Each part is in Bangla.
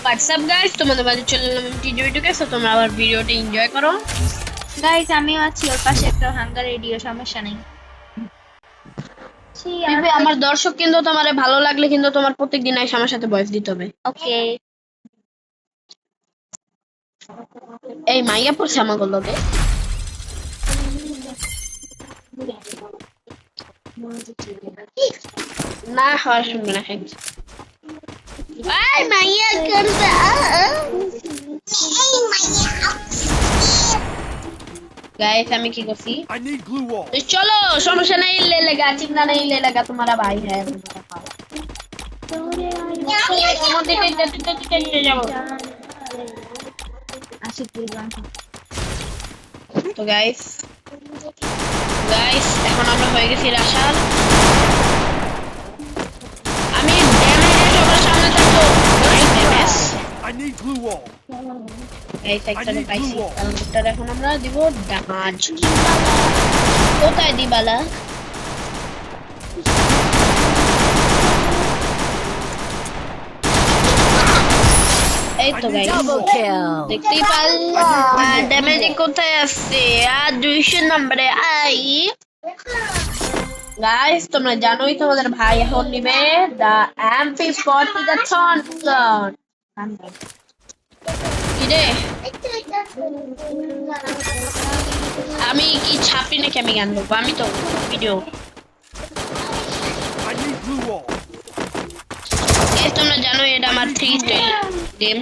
হোয়াটসঅ্যাপ গাইস, তোমাদের মাঝে চলে এলাম টিজুইটুকে। সো তোমরা আবার ভিডিওটা এনজয় করো গাইস। আমিও আছি, ওর পাশে একটা হাঙ্গার রেডিও, সমস্যা নেই। পিপি। আমার দর্শক কিন্তু তোমার ভালো লাগলে কিন্তু তোমার প্রত্যেকদিন এসে আমার সাথে ভয়েস দিতে হবে। ওকে। এই মাইয়া পড়ছে আমার লগে। না হওয়ার শুনবে না। হ্যাঁ এই মাইয়া করবে गाइस আমি কি করছি তো চলো সমস্যা নাই ले लेगा चिंता नहीं ले लेगा तुम्हारा भाई है তো गाइस এখন আমরা হয়ে গেছি রাশাল। আমি ড্যামেজে সবার সামনে থাকবো। Damage I need glue wall. এই সেক্টরে পাইছি। কারণ এটা এখন আমরা দিব ড্যামেজ। কোথায় দিবালা? এই তো গাইস দেখতেই পারলাম ড্যামেজ কোথায় আসছে। আর 200 নম্বরে আই। গাইস তোমরা জানোই তোমাদের ভাই এখন নিবে দা MP40 দা থনসন। কি রে আমি কি ছাপি নাকি আমি গান বলবো? আমি তো video. I need glue wall. Guys তোমরা জানোই এটা আমার 3 স্টাইল গেম।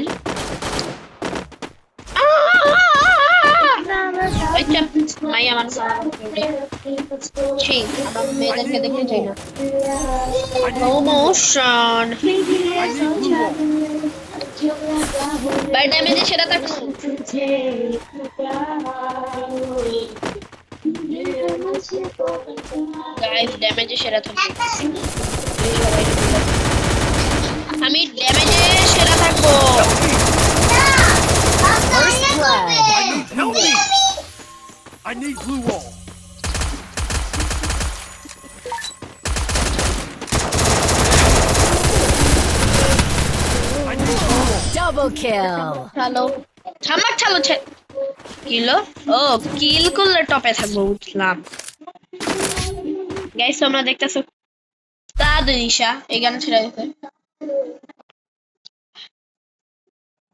আচ্ছা মাইয়া মানুষ ঠিক আমার মেয়েদেরকে দেখে চাই না promotion I need glue wall. বাই ড্যামেজে সেটা থাকবো। গাইস ড্যামেজে সেরা থাকবো। আমি ড্যামেজে সেরা থাকবো। Help me! I need glue wall. I need glue wall. Double kill. Hello ছামাক ছালো কিলো ও কিল করলে টপে থাকবো বুঝলাম। গাইস তোমরা দেখতেছো তাদ নিশা এই গান ছেড়ে দিতে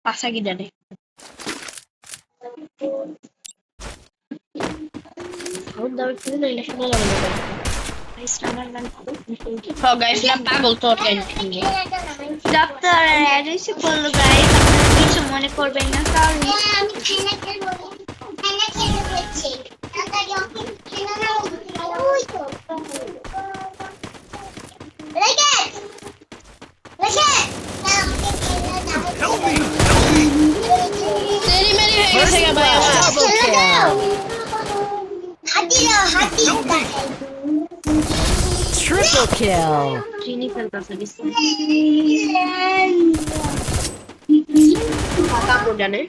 পাশা কি জানে সাউন্ড দাও একটু না এটা শোনা যাবে না। গাইস না পাগল তো ডক্টর অ্যাড্রেসে বললো গাইস, আপনারা কিছু মনে করবেন না। Help me! तेरी मेरी है कैसे क्या भाई Double kill. Help me! Triple kill. चीनी फलता से खाता हो जाने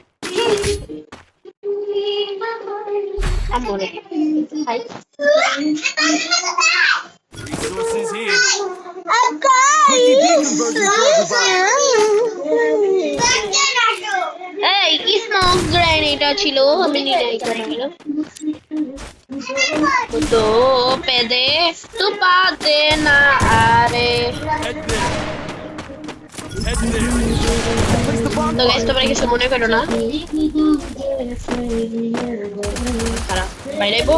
amore hai Resources here. Cookie bean conversion for everybody. এই স্মোক গ্রেনেড ছিল আমি নিয়ে গেলাম তো পেদে তু পাতে না আরে Head there. Head there. Place the bomb. তো গাইস তোমরা কিছু মনে করো না খারাপ বাইরাইবো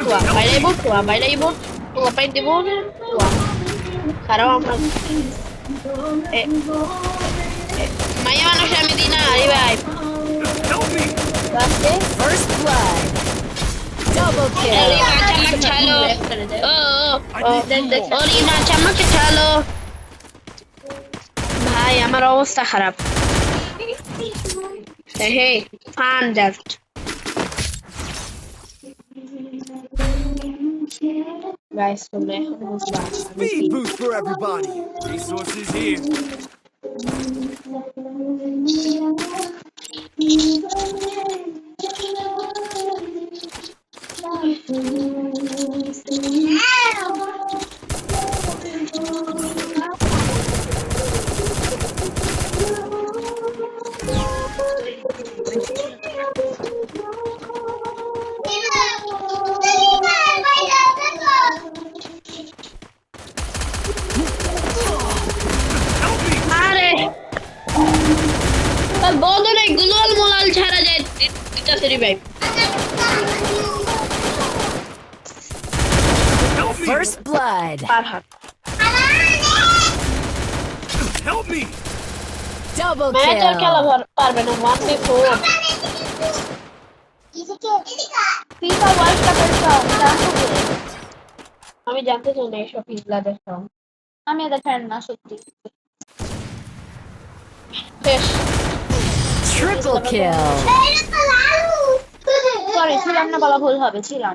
টুয়া বাইরাইবো টুয়া পাই দেবো টুয়া খারাপ আমরা মায়া মানুষ আমি দিই না আরে ভাই Help me! বাসে First blood. Double अरे kill. ना चमक छालो ओरी ना चमक छालो भाई আমার অবস্থা খারাপ হে ফান জাস্ট গাইস তোমরা এখন বুঝবা Speed boost for everybody. Resources here. ছাড়া যায় দিতাছে revive. Help me! First blood. পার হাত Help me! Double ম্যানেজার খেলা kill. পারবে না 1v4। ফিফা ওয়ার্ল্ড কাপের সব জানতো কে? আমি জানতে চাই না এসব পিছলাদের সব। আমি এটা ফ্যান না সত্যি। শেষ। Triple kill. সরি ছিলাম না বলা ভুল হবে, ছিলাম।